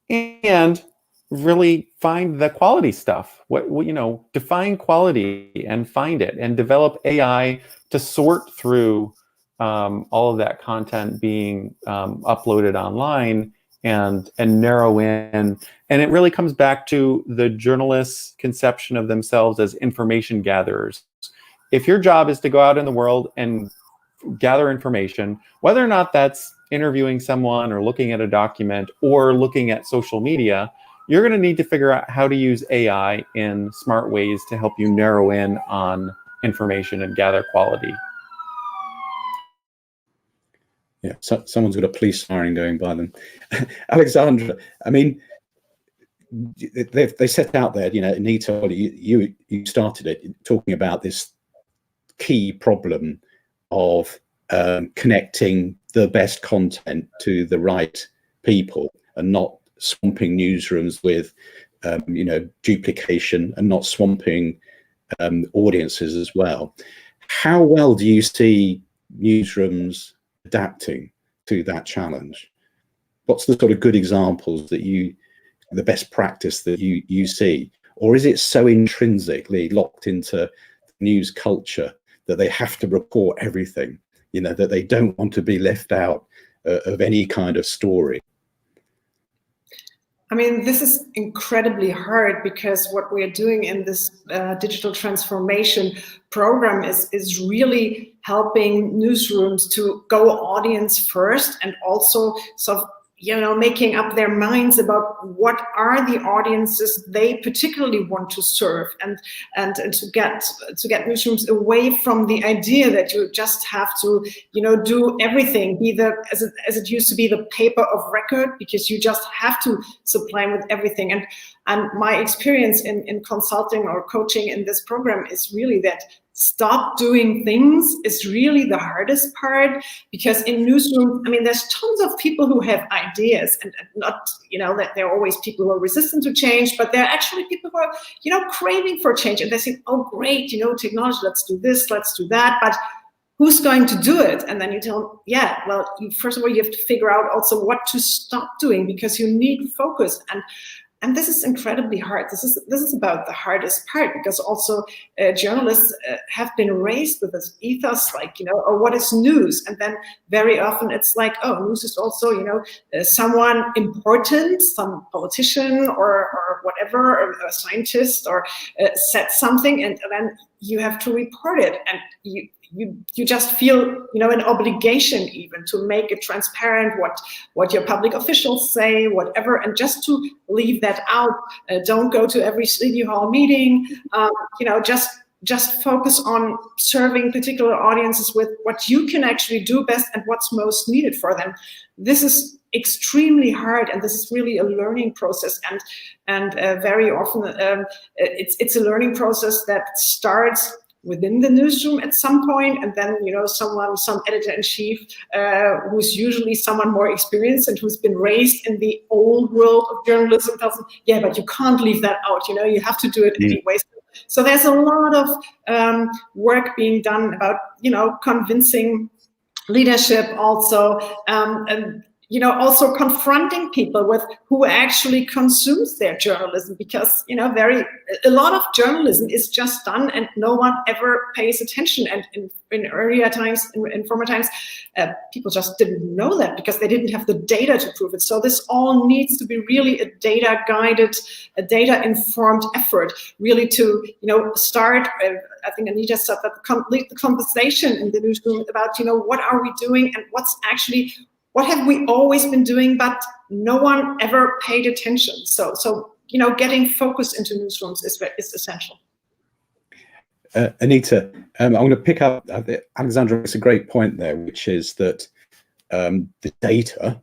and really find the quality stuff. Define quality and find it, and develop AI to sort through all of that content being uploaded online and narrow in. And it really comes back to the journalist's conception of themselves as information gatherers. If your job is to go out in the world and gather information, whether or not that's interviewing someone or looking at a document or looking at social media, you're going to need to figure out how to use AI in smart ways to help you narrow in on information and gather quality. Yeah, so someone's got a police siren going by them. Alexandra, I mean, they set out there, Anita, you started it, talking about this key problem of connecting the best content to the right people and not swamping newsrooms with, duplication, and not swamping audiences as well. How well do you see newsrooms adapting to that challenge? What's the sort of good examples that the best practice that you see? Or is it so intrinsically locked into news culture that they have to report everything, that they don't want to be left out of any kind of story? I mean, this is incredibly hard, because what we're doing in this digital transformation program is really helping newsrooms to go audience first, and also sort of making up their minds about what are the audiences they particularly want to serve, and to get newsrooms away from the idea that you just have to do everything, be as it used to be, the paper of record, because you just have to supply with everything. And my experience in consulting or coaching in this program is really that stop doing things is really the hardest part, because in newsrooms, I mean, there's tons of people who have ideas, and not, that there are always people who are resistant to change, but there are actually people who are, craving for change, and they think, oh, great, technology, let's do this, let's do that, but who's going to do it? And then you tell them, yeah, well, first of all, you have to figure out also what to stop doing, because you need focus. And this is incredibly hard. This is about the hardest part, because also journalists have been raised with this ethos, like, or what is news? And then very often it's like, oh, news is also, someone important, some politician or whatever, or a scientist, or said something, and then you have to report it. And you just feel, an obligation even to make it transparent, what your public officials say, whatever, and just to leave that out. Don't go to every Sleepy Hall meeting. Just focus on serving particular audiences with what you can actually do best and what's most needed for them. This is extremely hard, and this is really a learning process. And very often it's a learning process that starts within the newsroom at some point, and then some editor-in-chief who's usually someone more experienced and who's been raised in the old world of journalism tells them, yeah, but you can't leave that out, you have to do it anyway. So there's a lot of work being done about convincing leadership also, and also confronting people with who actually consumes their journalism, because a lot of journalism is just done and no one ever pays attention. And in earlier times, in former times, people just didn't know that because they didn't have the data to prove it. So this all needs to be really a data-guided, a data-informed effort, really to start. I think Anita said that the conversation in the newsroom about what are we doing and what have we always been doing, but no one ever paid attention. So getting focus into newsrooms is essential. Anita, I'm going to pick up, Alexandra makes a great point there, which is that the data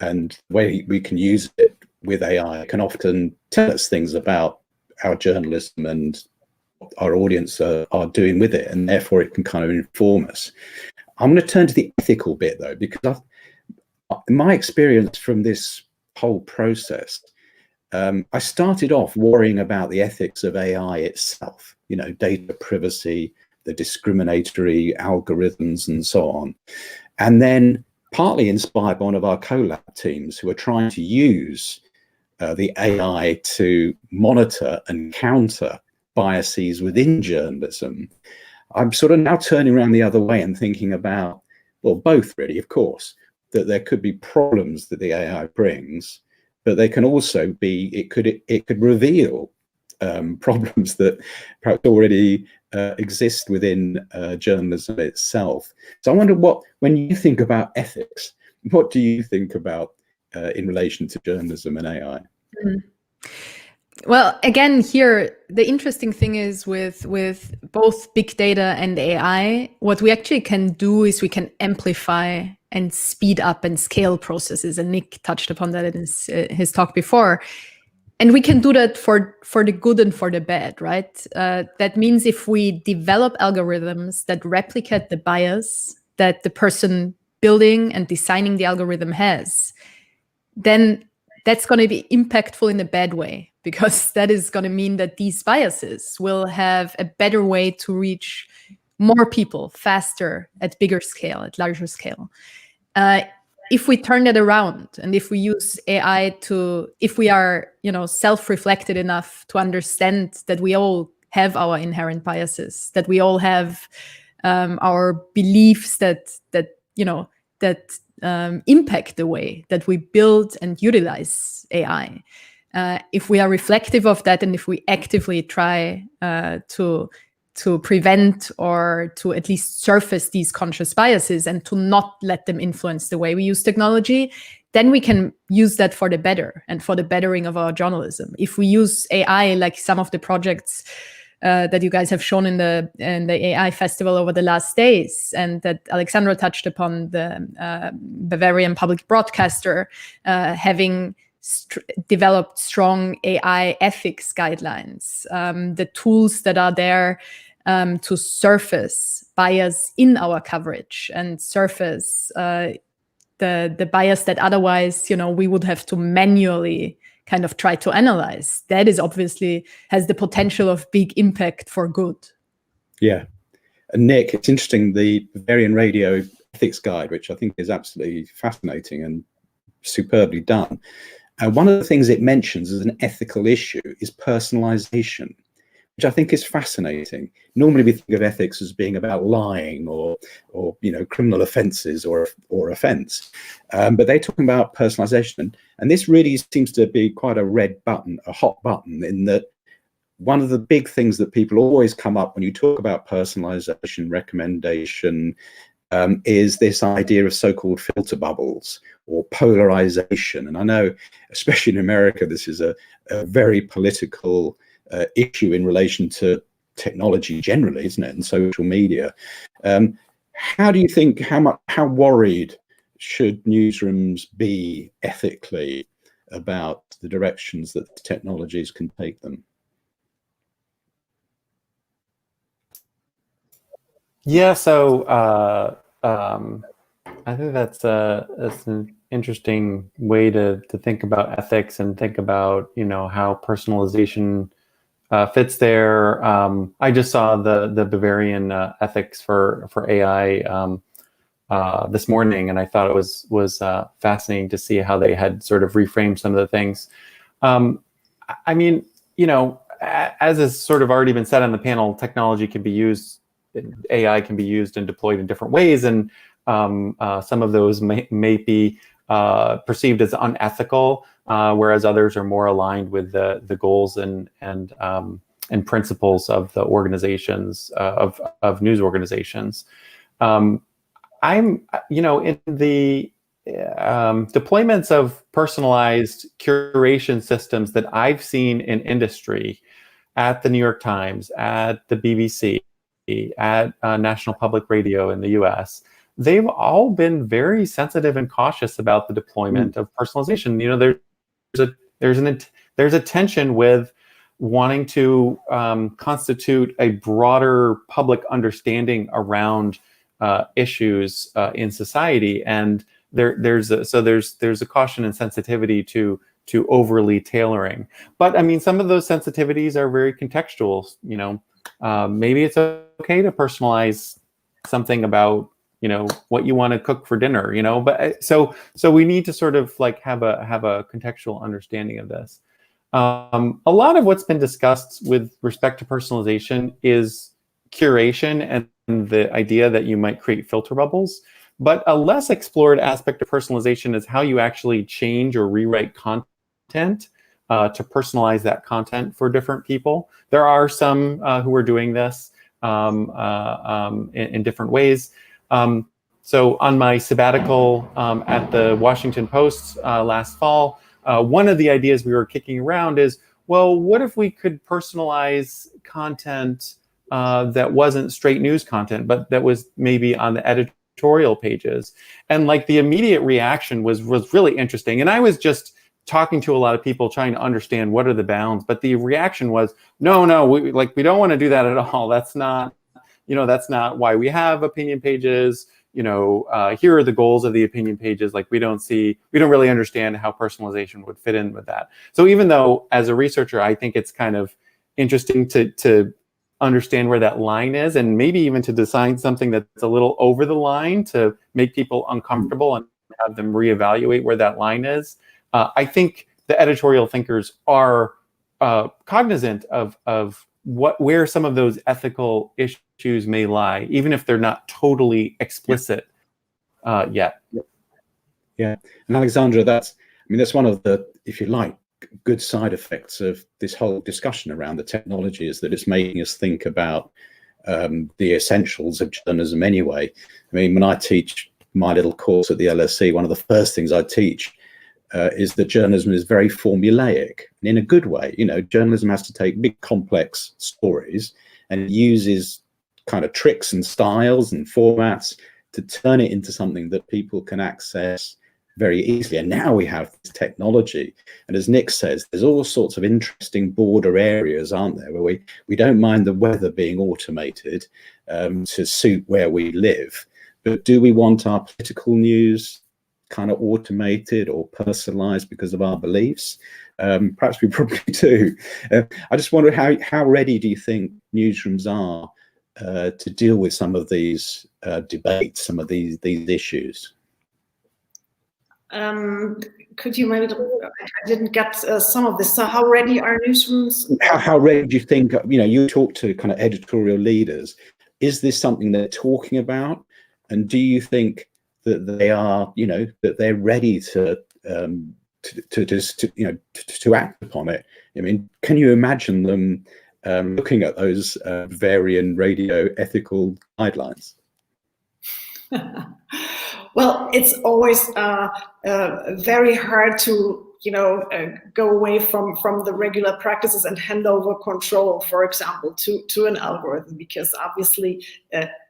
and the way we can use it with AI can often tell us things about our journalism and what our audience are doing with it, and therefore it can kind of inform us. I'm going to turn to the ethical bit though, because my experience from this whole process, I started off worrying about the ethics of AI itself, you know, data privacy, the discriminatory algorithms and so on. And then partly inspired by one of our collab teams who are trying to use the AI to monitor and counter biases within journalism, I'm sort of now turning around the other way and thinking about, well, both really, of course, that there could be problems that the AI brings, but they can also be, it could reveal problems that perhaps already exist within journalism itself. So I wonder when you think about ethics, what do you think about in relation to journalism and AI? Well, again, here, the interesting thing is with both big data and AI, what we actually can do is we can amplify and speed up and scale processes. And Nick touched upon that in his talk before. And we can do that for the good and for the bad, right? That means if we develop algorithms that replicate the bias that the person building and designing the algorithm has, then that's going to be impactful in a bad way, because that is going to mean that these biases will have a better way to reach more people faster, at bigger scale, at larger scale. If we turn that around and if we use AI if we are, self-reflected enough to understand that we all have our inherent biases, that we all have our beliefs that impact the way that we build and utilize AI. If we are reflective of that, and if we actively try to prevent or to at least surface these conscious biases and to not let them influence the way we use technology, then we can use that for the better and for the bettering of our journalism. If we use AI, like some of the projects that you guys have shown in the AI Festival over the last days, and that Alexandra touched upon, the Bavarian public broadcaster having developed strong AI ethics guidelines, the tools that are there to surface bias in our coverage and surface the bias that otherwise, we would have to manually kind of try to analyze. That is obviously has the potential of big impact for good. Yeah. And Nick, it's interesting, the Bavarian Radio Ethics Guide, which I think is absolutely fascinating and superbly done. One of the things it mentions as an ethical issue is personalization, which I think is fascinating. Normally we think of ethics as being about lying or criminal offences or offence, but they're talking about personalisation, and this really seems to be quite a red button, a hot button, in that one of the big things that people always come up when you talk about personalisation, recommendation, is this idea of so-called filter bubbles or polarization. And I know, especially in America, this is a very political issue in relation to technology generally, isn't it, and social media. How do you think, how worried should newsrooms be ethically about the directions that technologies can take them? Yeah, so I think that's an interesting way to think about ethics and think about how personalization fits there. I just saw the Bavarian ethics for AI this morning, and I thought it was fascinating to see how they had sort of reframed some of the things. I mean, as has sort of already been said on the panel, technology can be used, AI can be used and deployed in different ways, and some of those may be perceived as unethical, whereas others are more aligned with the goals and principles of the organizations, of news organizations. I'm in the deployments of personalized curation systems that I've seen in industry. at the New York Times, at the BBC, at National Public Radio in the US, they've all been very sensitive and cautious about the deployment of personalization. You know, there's a tension with wanting to constitute a broader public understanding around issues in society, and there's a caution and sensitivity to overly tailoring. But I mean, some of those sensitivities are very contextual. You know, maybe it's okay to personalize something about, you know, what you want to cook for dinner. You know, but so we need to sort of like have a contextual understanding of this. A lot of what's been discussed with respect to personalization is curation and the idea that you might create filter bubbles. But a less explored aspect of personalization is how you actually change or rewrite content to personalize that content for different people. There are some who are doing this in different ways. So on my sabbatical at the Washington Post last fall, one of the ideas we were kicking around is, well, what if we could personalize content that wasn't straight news content, but that was maybe on the editorial pages? And like the immediate reaction was really interesting. And I was just talking to a lot of people trying to understand what are the bounds, but the reaction was, no, we don't want to do that at all. That's not, you know, that's not why we have opinion pages. You know, here are the goals of the opinion pages. Like we don't really understand how personalization would fit in with that. So even though as a researcher, I think it's kind of interesting to understand where that line is, and maybe even to design something that's a little over the line to make people uncomfortable and have them reevaluate where that line is. I think the editorial thinkers are cognizant of where some of those ethical issues may lie, even if they're not totally explicit yet. Yeah, and Alexandra, that's one of the, if you like, good side effects of this whole discussion around the technology, is that it's making us think about the essentials of journalism anyway. I mean, when I teach my little course at the LSE, one of the first things I teach is that journalism is very formulaic, and in a good way. You know, journalism has to take big complex stories and it uses kind of tricks and styles and formats to turn it into something that people can access very easily. And now we have this technology, and as Nick says, there's all sorts of interesting border areas, aren't there, where we don't mind the weather being automated to suit where we live, but do we want our political news kind of automated or personalized because of our beliefs? Perhaps we probably do. I just wonder how ready do you think newsrooms are to deal with some of these debates, some of these issues? Could you maybe, I didn't get some of this. So how ready are newsrooms? How ready do you think, you know, you talk to kind of editorial leaders, is this something they're talking about? And do you think that they are, you know, that they're ready to act upon it? I mean, can you imagine them looking at those varying radio ethical guidelines? Well, it's always very hard to, you know, go away from the regular practices and hand over control, for example, to an algorithm, because obviously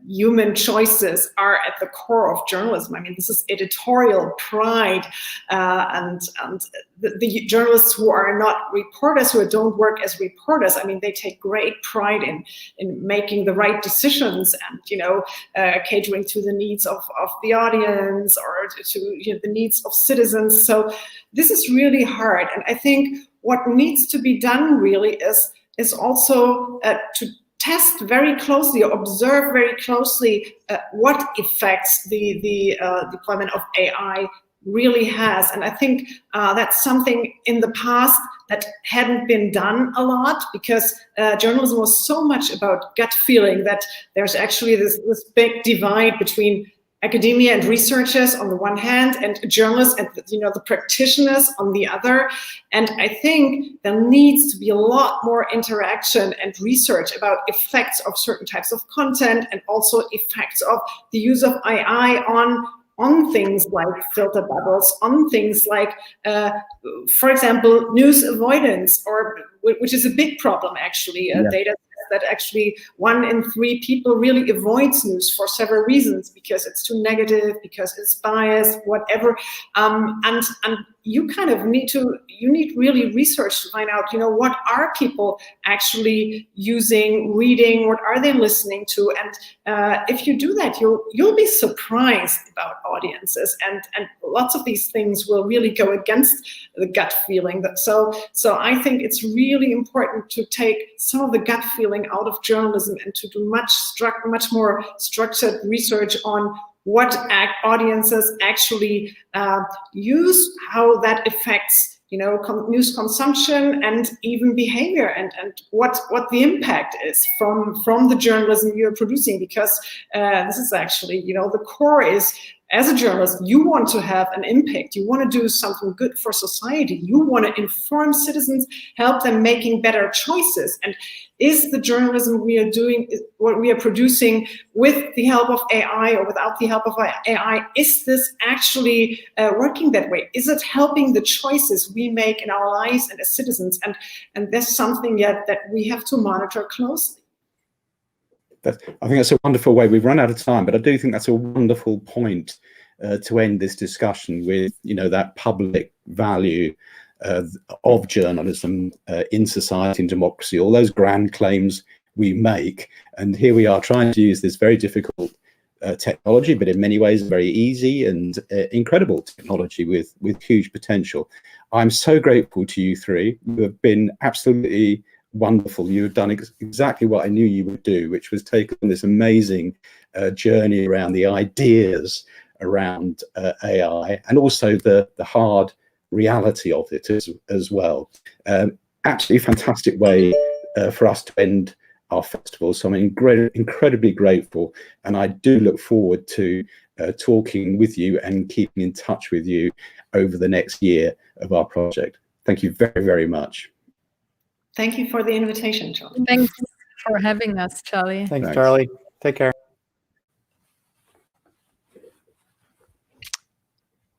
human choices are at the core of journalism. I mean, this is editorial pride, and the journalists who are not reporters, who don't work as reporters, I mean, they take great pride in making the right decisions and, you know, catering to the needs of the audience or to, you know, the needs of citizens. So this is really hard, and I think what needs to be done really is also to test very closely, or observe very closely what effects the deployment of AI really has. And I think that's something in the past that hadn't been done a lot, because journalism was so much about gut feeling that there's actually this big divide between academia and researchers on the one hand, and journalists and, you know, the practitioners on the other. And I think there needs to be a lot more interaction and research about effects of certain types of content, and also effects of the use of AI on on things like filter bubbles, on things like, for example, news avoidance, or which is a big problem actually. Data says that actually 1 in 3 people really avoids news for several reasons, because it's too negative, because it's biased, whatever. And you kind of need really research to find out, what are people actually using, reading, what are they listening to, and if you do that, you'll be surprised about audiences, and lots of these things will really go against the gut feeling. So I think it's really important to take some of the gut feeling out of journalism and to do much more structured research on what audiences actually use, how that affects news consumption and even behavior, and what the impact is from the journalism you're producing, because this is actually, the core is, as a journalist, you want to have an impact. You want to do something good for society. You want to inform citizens, help them making better choices. And is the journalism we are doing, what we are producing, with the help of AI or without the help of AI, is this actually working that way? Is it helping the choices we make in our lives and as citizens? And there's something yet that we have to monitor closely. I think that's a wonderful way. We've run out of time, but I do think that's a wonderful point to end this discussion with, that public value of journalism in society and democracy, all those grand claims we make. And here we are trying to use this very difficult technology, but in many ways very easy and incredible technology with huge potential. I'm so grateful to you three. You have been absolutely wonderful. You have done exactly what I knew you would do, which was take on this amazing journey around the ideas around AI, and also the hard reality of it as well. Absolutely fantastic way for us to end our festival. So I'm incredibly grateful, and I do look forward to talking with you and keeping in touch with you over the next year of our project. Thank you very, very much. Thank you for the invitation, Charlie. Thanks for having us, Charlie. Thanks, Charlie. Take care.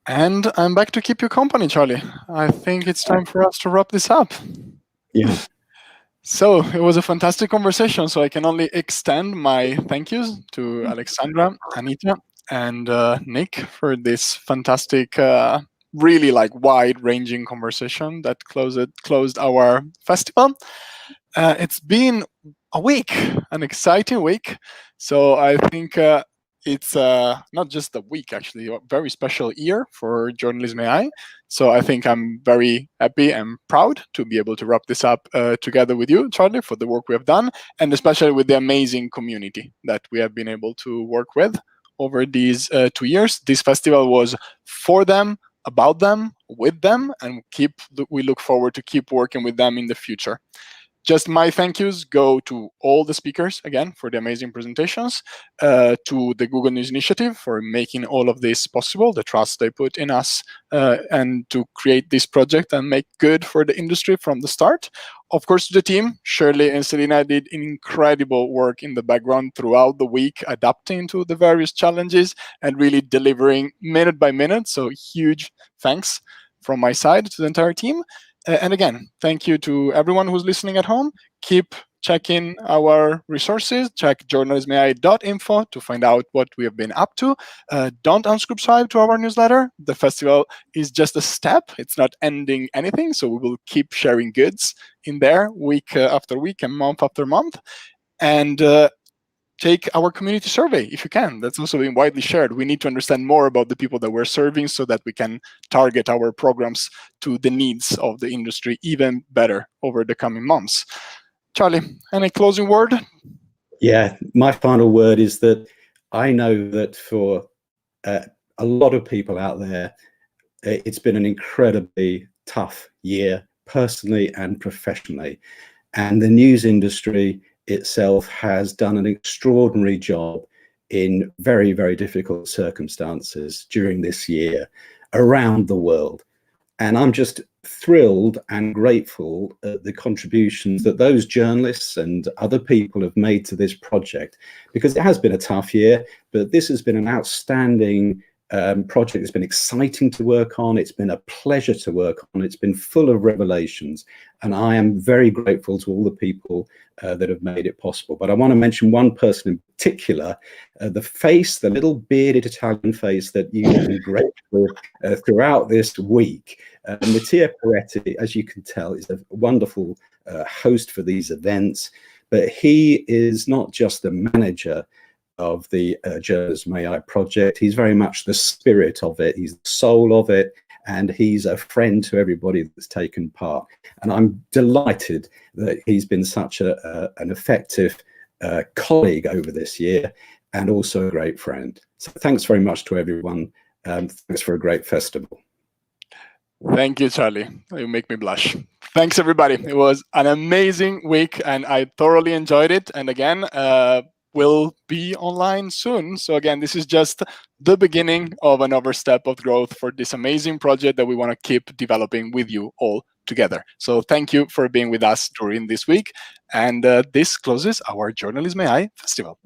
And I'm back to keep you company, Charlie. I think it's time for us to wrap this up. Yeah. So it was a fantastic conversation. So I can only extend my thank yous to Alexandra, Anita, and Nick for this fantastic, really wide-ranging conversation that closed our festival. It's been a week, an exciting week. So I think it's not just a week, actually, a very special year for Journalism AI. So I think I'm very happy and proud to be able to wrap this up together with you, Charlie, for the work we have done, and especially with the amazing community that we have been able to work with over these 2 years. This festival was for them, about them, with them, and we look forward to keep working with them in the future. Just my thank yous go to all the speakers, again, for the amazing presentations, to the Google News Initiative for making all of this possible, the trust they put in us, and to create this project and make good for the industry from the start. Of course, to the team, Shirley and Zielina did incredible work in the background throughout the week, adapting to the various challenges and really delivering minute by minute. So huge thanks from my side to the entire team. And again, thank you to everyone who's listening at home. Keep checking our resources. Check journalismai.info to find out what we have been up to. Don't unsubscribe to our newsletter. The festival is just a step. It's not ending anything. So we will keep sharing goods in there week after week and month after month. And take our community survey if you can. That's also been widely shared. We need to understand more about the people that we're serving so that we can target our programs to the needs of the industry even better over the coming months. Charlie, any closing word? Yeah, my final word is that I know that for a lot of people out there, it's been an incredibly tough year, personally and professionally. And the news industry itself has done an extraordinary job in very, very difficult circumstances during this year around the world. And I'm just thrilled and grateful at the contributions that those journalists and other people have made to this project, because it has been a tough year, but this has been an outstanding project. It's been exciting to work on. It's been a pleasure to work on. It's been full of revelations. And I am very grateful to all the people that have made it possible. But I want to mention one person in particular, the face, the little bearded Italian face that you've been great with throughout this week. Mattia Peretti, as you can tell, is a wonderful host for these events. But he is not just the manager of the JournalismAI project. He's very much the spirit of it. He's the soul of it. And he's a friend to everybody that's taken part. And I'm delighted that he's been such an effective colleague over this year, and also a great friend. So thanks very much to everyone. Thanks for a great festival. Thank you, Charlie. You make me blush. Thanks, everybody. It was an amazing week, and I thoroughly enjoyed it. And again, we'll be online soon. So again, this is just the beginning of another step of growth for this amazing project that we want to keep developing with you all together. So thank you for being with us during this week. And this closes our JournalismAI Festival.